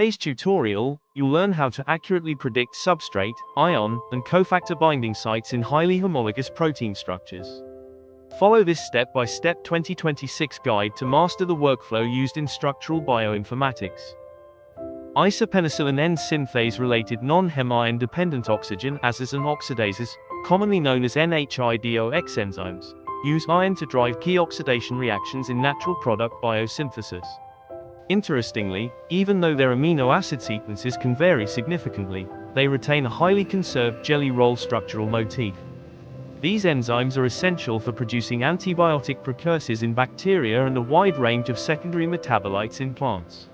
In today's tutorial, you'll learn how to accurately predict substrate, ion, and cofactor binding sites in highly homologous protein structures. Follow this step-by-step 2026 guide to master the workflow used in structural bioinformatics. Isopenicillin N-synthase-related non-heme-ion-dependent oxygen ases and oxidases, commonly known as NHIDOX enzymes, use iron to drive key oxidation reactions in natural product biosynthesis. Interestingly, even though their amino acid sequences can vary significantly, they retain a highly conserved jelly roll structural motif. These enzymes are essential for producing antibiotic precursors in bacteria and a wide range of secondary metabolites in plants.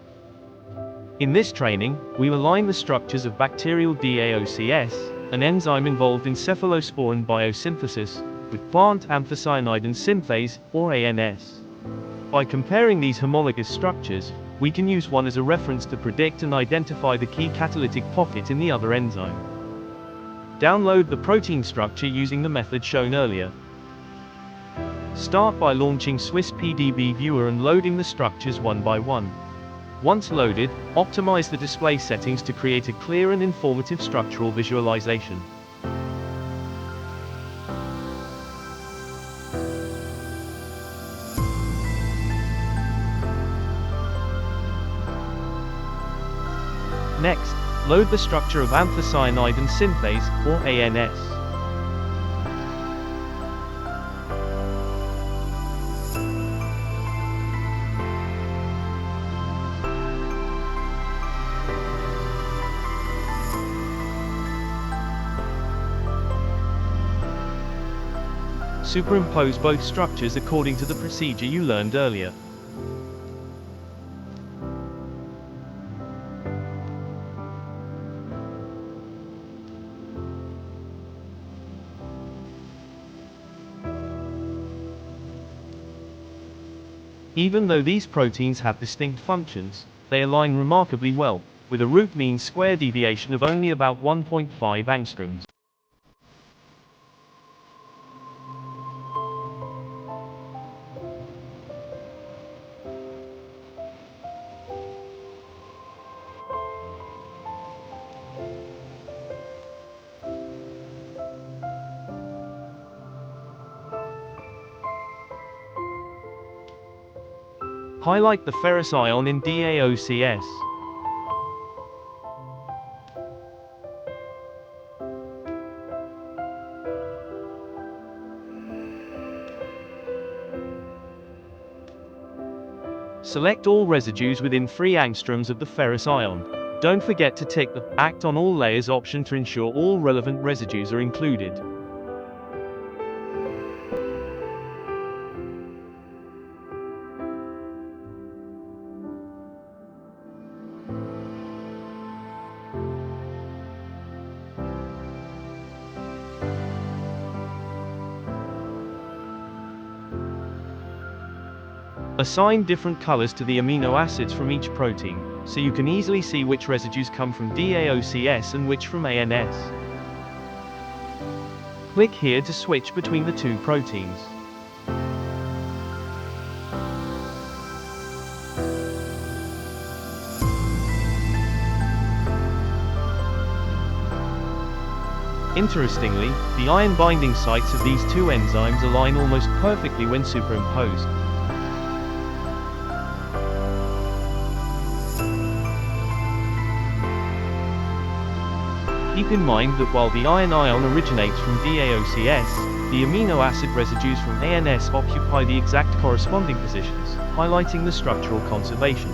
In this training, we will align the structures of bacterial DAOCS, an enzyme involved in cephalosporin biosynthesis, with plant anthocyanidin synthase, or ANS. By comparing these homologous structures, we can use one as a reference to predict and identify the key catalytic pocket in the other enzyme. Download the protein structure using the method shown earlier. Start by launching Swiss PDB Viewer and loading the structures one by one. Once loaded, optimize the display settings to create a clear and informative structural visualization. Next, load the structure of anthocyanidin synthase, or ANS. Superimpose both structures according to the procedure you learned earlier. Even though these proteins have distinct functions, they align remarkably well, with a root mean square deviation of only about 1.5 angstroms. Highlight the ferrous ion in DAOCS. Select all residues within 3 angstroms of the ferrous ion. Don't forget to tick the Act on All Layers option to ensure all relevant residues are included. Assign different colors to the amino acids from each protein, so you can easily see which residues come from DAOCS and which from ANS. Click here to switch between the two proteins. Interestingly, the ion binding sites of these two enzymes align almost perfectly when superimposed. Keep in mind that while the ion originates from DAOCS, the amino acid residues from ANS occupy the exact corresponding positions, highlighting the structural conservation.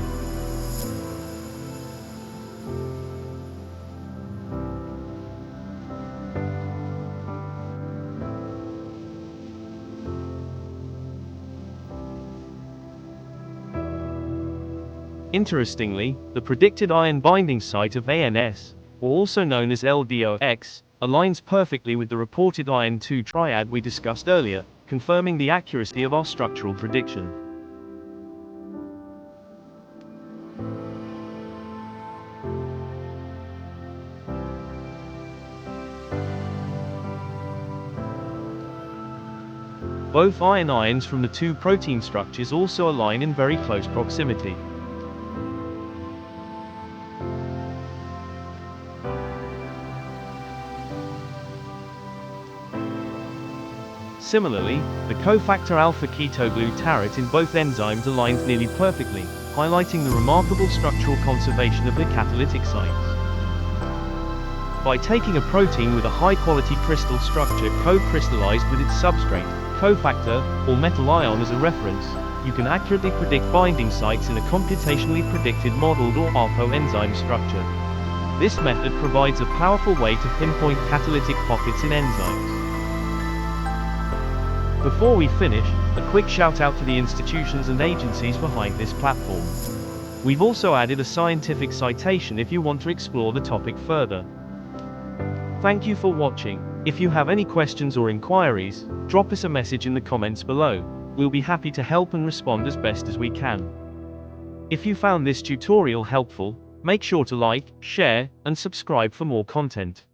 Interestingly, the predicted ion binding site of ANS, or also known as LDOX, aligns perfectly with the reported iron 2 triad we discussed earlier, confirming the accuracy of our structural prediction. Both ions from the two protein structures also align in very close proximity. Similarly, the cofactor alpha-ketoglutarate in both enzymes aligns nearly perfectly, highlighting the remarkable structural conservation of the catalytic sites. By taking a protein with a high-quality crystal structure co-crystallized with its substrate, cofactor, or metal ion as a reference, you can accurately predict binding sites in a computationally predicted modeled or ARPO enzyme structure. This method provides a powerful way to pinpoint catalytic pockets in enzymes. Before we finish, a quick shout out to the institutions and agencies behind this platform. We've also added a scientific citation if you want to explore the topic further. Thank you for watching. If you have any questions or inquiries, drop us a message in the comments below. We'll be happy to help and respond as best as we can. If you found this tutorial helpful, make sure to like, share, and subscribe for more content.